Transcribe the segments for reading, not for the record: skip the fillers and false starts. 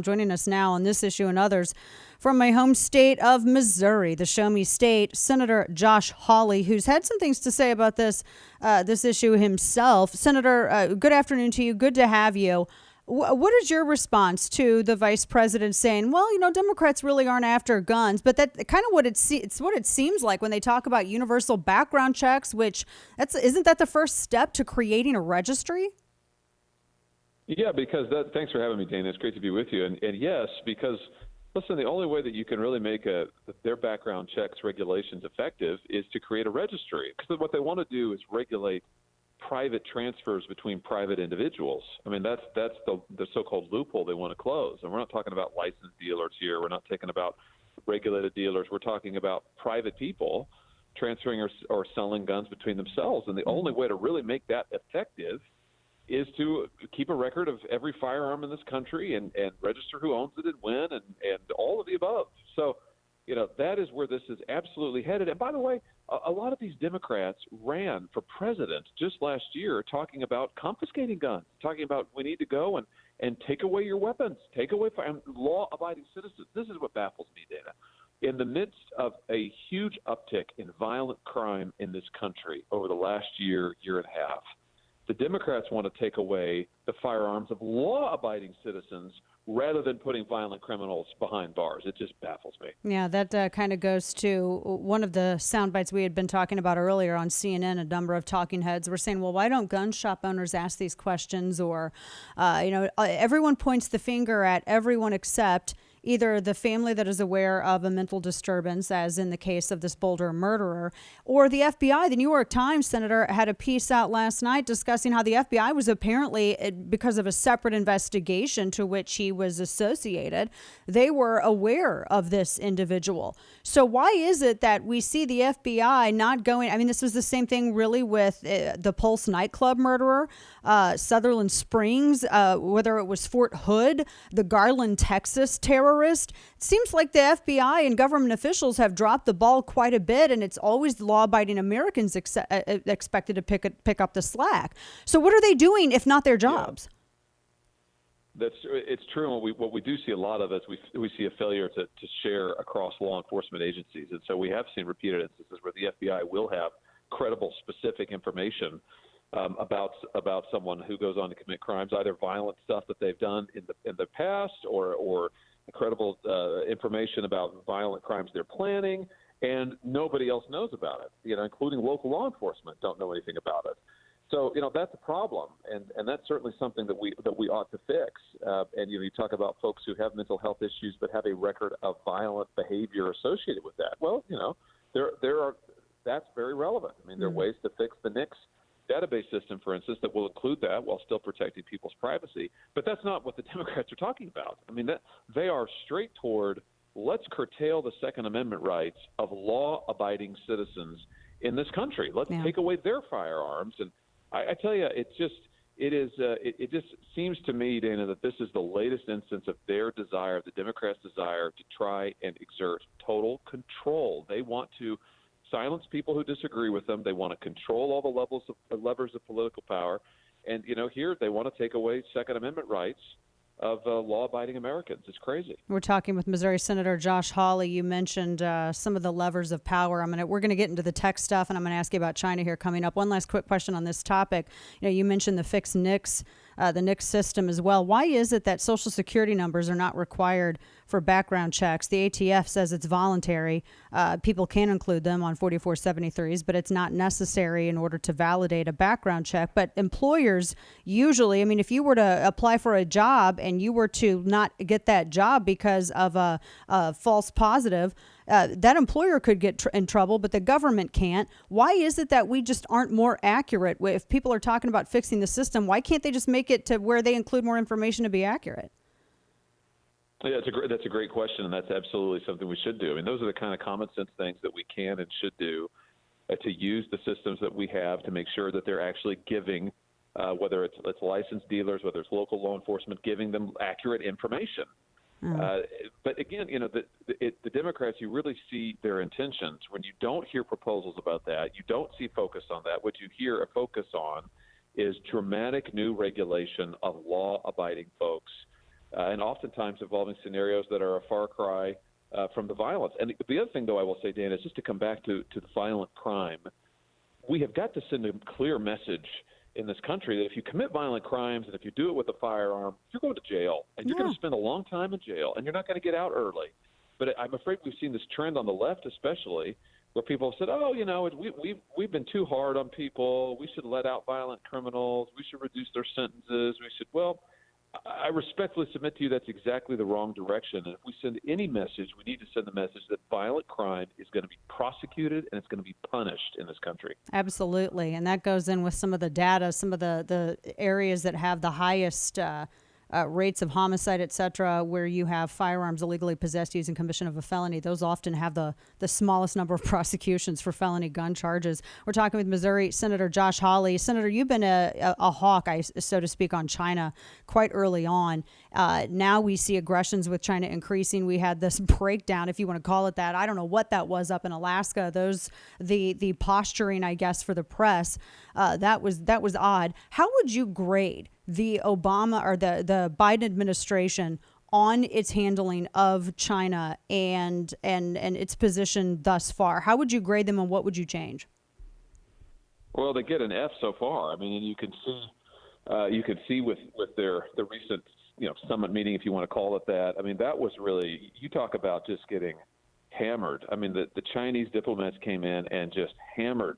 Joining us now on this issue and others from my home state of Missouri, the Show Me State, Senator Josh Hawley, who's had some things to say about this issue himself. Senator, good afternoon to you. Good to have you. What is your response to the vice president saying, well, Democrats really aren't after guns, but that kind of it's what it seems like when they talk about universal background checks, which isn't that the first step to creating a registry? Yeah, because thanks for having me, Dana. It's great to be with you. And yes, because, listen, the only way that you can really make their background checks regulations effective is to create a registry. Because what they want to do is regulate private transfers between private individuals. I mean, that's the so-called loophole they want to close. And we're not talking about licensed dealers here. We're not talking about regulated dealers. We're talking about private people transferring or selling guns between themselves. And the only way to really make that effective is to keep a record of every firearm in this country and register who owns it and when and all of the above. So, that is where this is absolutely headed. And by the way, a lot of these Democrats ran for president just last year talking about confiscating guns, talking about we need to go and take away your weapons, take away law-abiding citizens. This is what baffles me, Dana. In the midst of a huge uptick in violent crime in this country over the last year and a half, the Democrats want to take away the firearms of law-abiding citizens rather than putting violent criminals behind bars. It just baffles me. Yeah, that kind of goes to one of the sound bites we had been talking about earlier on CNN. A number of talking heads were saying, well, why don't gun shop owners ask these questions? Or, everyone points the finger at everyone except either the family that is aware of a mental disturbance, as in the case of this Boulder murderer, or the FBI. The New York Times, Senator, had a piece out last night discussing how the FBI was apparently, because of a separate investigation to which he was associated, they were aware of this individual. So why is it that we see the FBI not going? I mean, this was the same thing really with the Pulse nightclub murderer, Sutherland Springs, whether it was Fort Hood, the Garland, Texas terrorist. It seems like the FBI and government officials have dropped the ball quite a bit, and it's always the law-abiding Americans expected to pick up the slack. So what are they doing if not their jobs? Yeah. It's true. And what we do see a lot of is we see a failure to share across law enforcement agencies. And so we have seen repeated instances where the FBI will have credible, specific information about someone who goes on to commit crimes, either violent stuff that they've done in the past or credible information about violent crimes they're planning, and nobody else knows about it, including local law enforcement don't know anything about it. So, that's a problem, and that's certainly something that we ought to fix. And you talk about folks who have mental health issues but have a record of violent behavior associated with that. Well, that's very relevant. I mean, there are ways to fix the NICS database system, for instance, that will include that while still protecting people's privacy. But that's not what the Democrats are talking about. I mean, they are straight toward, let's curtail the Second Amendment rights of law-abiding citizens in this country. Let's take away their firearms. And I tell you, it just seems to me, Dana, that this is the latest instance of their desire, the Democrats' desire to try and exert total control. They want to silence people who disagree with them. They want to control all the levers of political power. And, here they want to take away Second Amendment rights of law-abiding Americans. It's crazy. We're talking with Missouri Senator Josh Hawley. You mentioned some of the levers of power. We're going to get into the tech stuff, and I'm going to ask you about China here coming up. One last quick question on this topic. You mentioned the fixed NICS, the NICS system as well. Why is it that Social Security numbers are not required for background checks? The ATF says it's voluntary. People can include them on 4473s, but it's not necessary in order to validate a background check. But employers usually, if you were to apply for a job and you were to not get that job because of a false positive, that employer could get in trouble, but the government can't. Why is it that we just aren't more accurate? If people are talking about fixing the system, why can't they just make it to where they include more information to be accurate? Yeah, that's a great question, and that's absolutely something we should do. Those are the kind of common sense things that we can and should do to use the systems that we have to make sure that they're actually giving, whether it's licensed dealers, whether it's local law enforcement, giving them accurate information. But again, the Democrats, you really see their intentions. When you don't hear proposals about that, you don't see focus on that. What you hear a focus on is dramatic new regulation of law-abiding folks and oftentimes involving scenarios that are a far cry from the violence. And the other thing, though, I will say, Dan, is just to come back to the violent crime. We have got to send a clear message in this country that if you commit violent crimes and if you do it with a firearm, you're going to jail, and you're going to spend a long time in jail, and you're not going to get out early. But I'm afraid we've seen this trend on the left, especially, where people have said, "Oh, we've been too hard on people. We should let out violent criminals. We should reduce their sentences. We should." Well, I respectfully submit to you that's exactly the wrong direction. And if we send any message, we need to send the message that violent crime is going to be prosecuted and it's going to be punished in this country. Absolutely. And that goes in with some of the data, some of the areas that have the highest rates of homicide, et cetera, where you have firearms illegally possessed using commission of a felony. Those often have the smallest number of prosecutions for felony gun charges. We're talking with Missouri Senator Josh Hawley. Senator, you've been a hawk, so to speak, on China quite early on. Now we see aggressions with China increasing. We had this breakdown, if you want to call it that. I don't know what that was up in Alaska. The posturing, I guess, for the press, that was odd. How would you grade the Obama or the Biden administration on its handling of China and its position thus far? How would you grade them, and what would you change? Well, they get an F so far. I mean, and you can see with their the recent summit meeting, if you want to call it that. I mean, that was really, you talk about just getting hammered. I mean, the Chinese diplomats came in and just hammered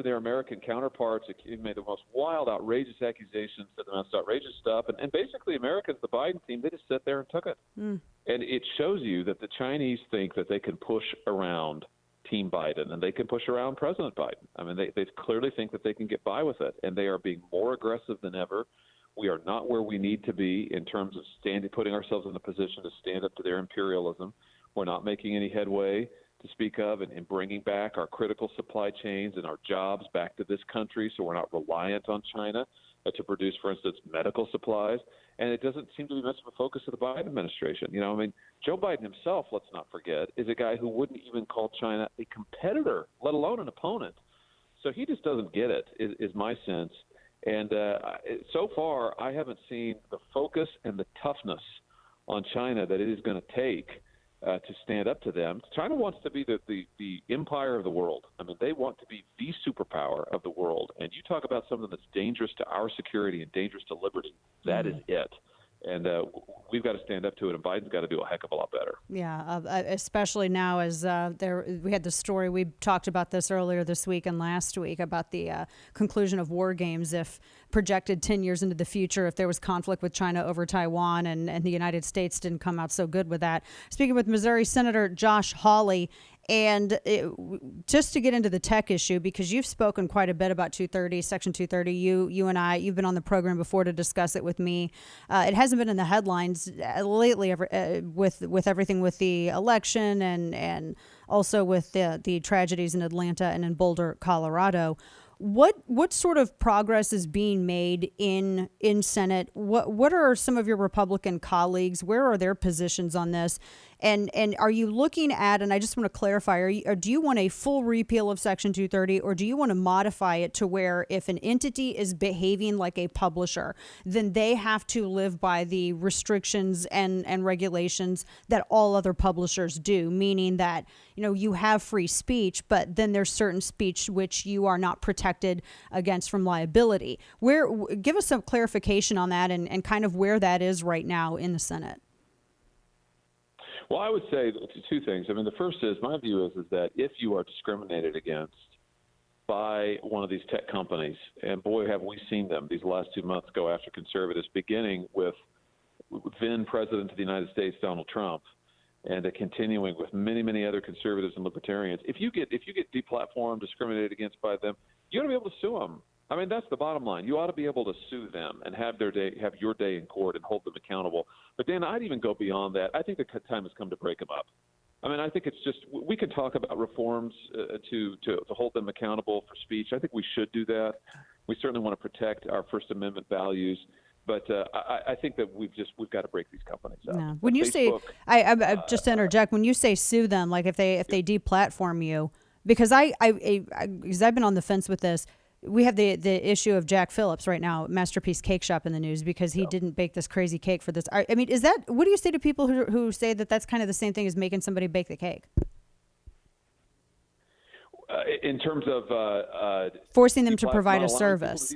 their American counterparts. It made the most wild, outrageous accusations, said the most outrageous stuff. And basically, Americans, the Biden team, they just sat there and took it. And it shows you that the Chinese think that they can push around Team Biden and they can push around President Biden. I mean, they clearly think that they can get by with it, and they are being more aggressive than ever. We are not where we need to be in terms of putting ourselves in a position to stand up to their imperialism. We're not making any headway to speak of in bringing back our critical supply chains and our jobs back to this country, so we're not reliant on China to produce, for instance, medical supplies. And it doesn't seem to be much of a focus of the Biden administration. I mean, Joe Biden himself, let's not forget, is a guy who wouldn't even call China a competitor, let alone an opponent. So he just doesn't get it, is my sense. And so far, I haven't seen the focus and the toughness on China that it is going to take to stand up to them. China wants to be the empire of the world. I mean, they want to be the superpower of the world. And you talk about something that's dangerous to our security and dangerous to liberty. That is it. And we've got to stand up to it, and Biden's got to do a heck of a lot better. Yeah, especially now as we had the story, we talked about this earlier this week and last week about the conclusion of war games, if projected 10 years into the future, if there was conflict with China over Taiwan, and the United States didn't come out so good with that. Speaking with Missouri Senator Josh Hawley, and just to get into the tech issue, because you've spoken quite a bit about Section 230, you and I, you've been on the program before to discuss it with me. It hasn't been in the headlines lately with everything with the election and also with the tragedies in Atlanta and in Boulder, Colorado. What sort of progress is being made in Senate? What are some of your Republican colleagues? Where are their positions on this? And are you looking at, and I just want to clarify, do you want a full repeal of Section 230, or do you want to modify it to where if an entity is behaving like a publisher, then they have to live by the restrictions and regulations that all other publishers do, meaning that, you have free speech, but then there's certain speech which you are not protected against from liability. Give us some clarification on that and kind of where that is right now in the Senate. Well, I would say two things. I mean, the first is, my view is that if you are discriminated against by one of these tech companies, and boy, have we seen them these last 2 months go after conservatives, beginning with then President of the United States, Donald Trump, and continuing with many, many other conservatives and libertarians. If you get deplatformed, discriminated against by them, you ought to be able to sue them. I mean, that's the bottom line. You ought to be able to sue them and have your day in court and hold them accountable. But Dan, I'd even go beyond that. I think the time has come to break them up. I mean, I think it's just, we can talk about reforms to hold them accountable for speech. I think we should do that. We certainly want to protect our First Amendment values. But I think that we've got to break these companies up. No. When you say, I just to interject, when you say sue them, like if they deplatform you, because I've been on the fence with this. we have the issue of Jack Phillips right now, Masterpiece Cake Shop in the news because he didn't bake this crazy cake for this. I mean, what do you say to people who say that that's kind of the same thing as making somebody bake the cake? In terms of forcing them to provide a service.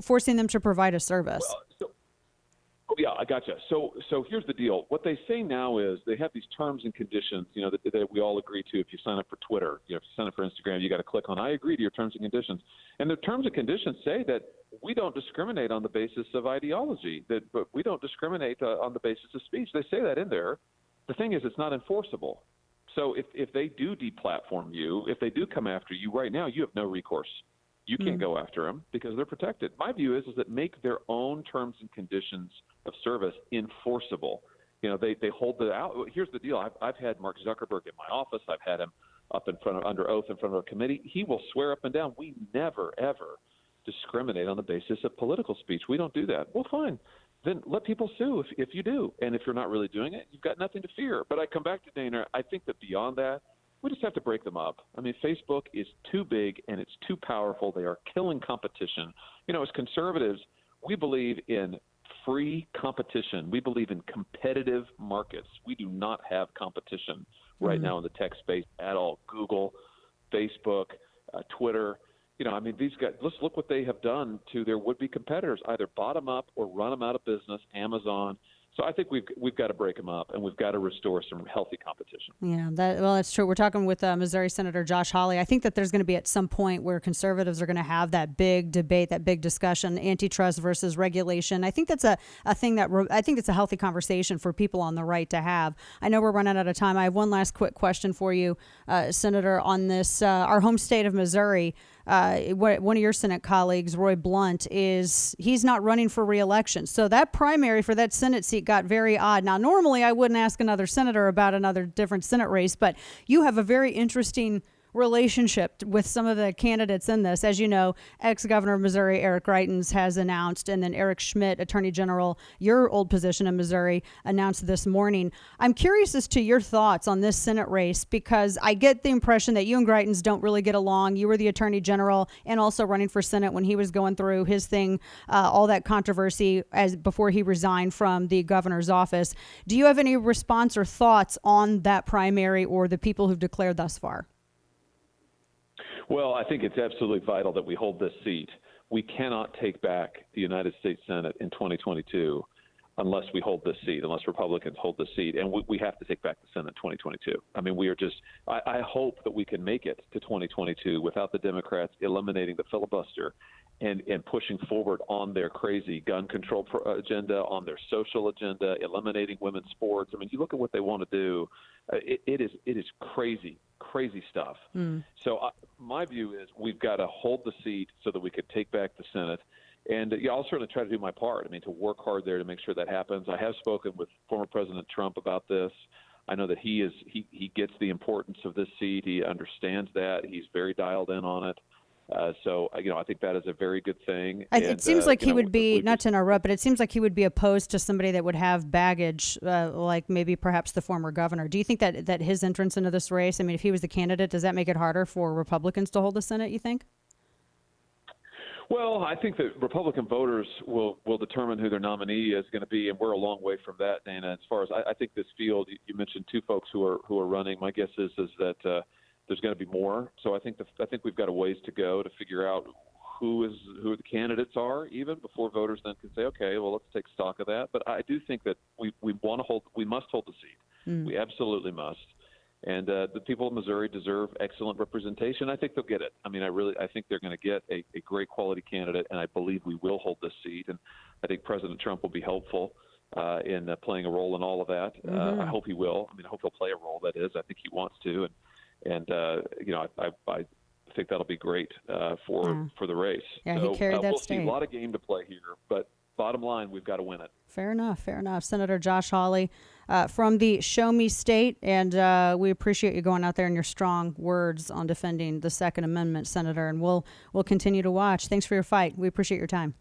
Forcing them to provide a service. Yeah, I gotcha. So here's the deal. What they say now is they have these terms and conditions, that we all agree to. If you sign up for Twitter, if you sign up for Instagram, you got to click on I agree to your terms and conditions. And the terms and conditions say that we don't discriminate on the basis of ideology, but we don't discriminate on the basis of speech. They say that in there. The thing is, it's not enforceable. So if they do deplatform you, if they do come after you right now, you have no recourse. You can't go after them because they're protected. My view is that make their own terms and conditions of service enforceable. They hold it out. Here's the deal. I've had Mark Zuckerberg in my office. I've had him up under oath in front of a committee. He will swear up and down, we never, ever discriminate on the basis of political speech. We don't do that. Well, fine. Then let people sue if you do. And if you're not really doing it, you've got nothing to fear. But I come back to Dana. I think that beyond that, we just have to break them up. I mean, Facebook is too big and it's too powerful. They are killing competition. As conservatives, we believe in free competition. We believe in competitive markets. We do not have competition right now in the tech space at all. Google, Facebook, Twitter. These guys, let's look what they have done to their would-be competitors, either bottom up or run them out of business, Amazon. So I think we've got to break them up, and we've got to restore some healthy competition. Yeah, that's true. We're talking with Missouri Senator Josh Hawley. I think that there's going to be at some point where conservatives are going to have that big debate, that big discussion, antitrust versus regulation. I think that's a thing that I think it's a healthy conversation for people on the right to have. I know we're running out of time. I have one last quick question for you, Senator, on this. Our home state of Missouri. One of your Senate colleagues, Roy Blunt, he's not running for re-election. So that primary for that Senate seat got very odd. Now, normally I wouldn't ask another senator about another different Senate race, but you have a very interesting relationship with some of the candidates in this. As you know, ex-governor of Missouri Eric Greitens has announced, and then Eric Schmidt, Attorney General, your old position in Missouri, announced this morning. I'm curious as to your thoughts on this Senate race because I get the impression that you and Greitens don't really get along. You were the Attorney General and also running for Senate when he was going through his thing, all that controversy before he resigned from the governor's office. Do you have any response or thoughts on that primary or the people who've declared thus far? Well, I think it's absolutely vital that we hold this seat. We cannot take back the United States Senate in 2022 unless we hold this seat, unless Republicans hold this seat. And we have to take back the Senate in 2022. I mean, I hope that we can make it to 2022 without the Democrats eliminating the filibuster and pushing forward on their crazy gun control agenda, on their social agenda, eliminating women's sports. I mean, you look at what they want to do. It is crazy stuff. So my view is we've got to hold the seat so that we could take back the Senate. And I'll certainly try to do my part. I mean, to work hard there to make sure that happens. I have spoken with former President Trump about this. I know that he gets the importance of this seat. He understands that. He's very dialed in on it. So I think that is a very good thing. It seems like he would be, not to interrupt, but it seems like he would be opposed to somebody that would have baggage, like maybe perhaps the former governor. Do you think that his entrance into this race, I mean, if he was the candidate, does that make it harder for Republicans to hold the Senate, you think? Well, I think that Republican voters will determine who their nominee is going to be, and we're a long way from that, Dana. As far as I think this field, you mentioned two folks who are running. My guess is that there's going to be more. So I think we've got a ways to go to figure out who the candidates are, even before voters then can say, okay, well, let's take stock of that. But I do think that we must hold the seat. We absolutely must. And the people of Missouri deserve excellent representation. I think they'll get it. I mean, I think they're going to get a great quality candidate, and I believe we will hold this seat. And I think President Trump will be helpful in playing a role in all of that. I hope he will. I mean, I hope he'll play a role. That is, I think he wants to. And I think that'll be great for the race. Yeah, so, he carried that state. We'll see a lot of game to play here, but bottom line, we've got to win it. Fair enough. Senator Josh Hawley from the Show Me State, and we appreciate you going out there and your strong words on defending the Second Amendment, Senator, and we'll continue to watch. Thanks for your fight. We appreciate your time.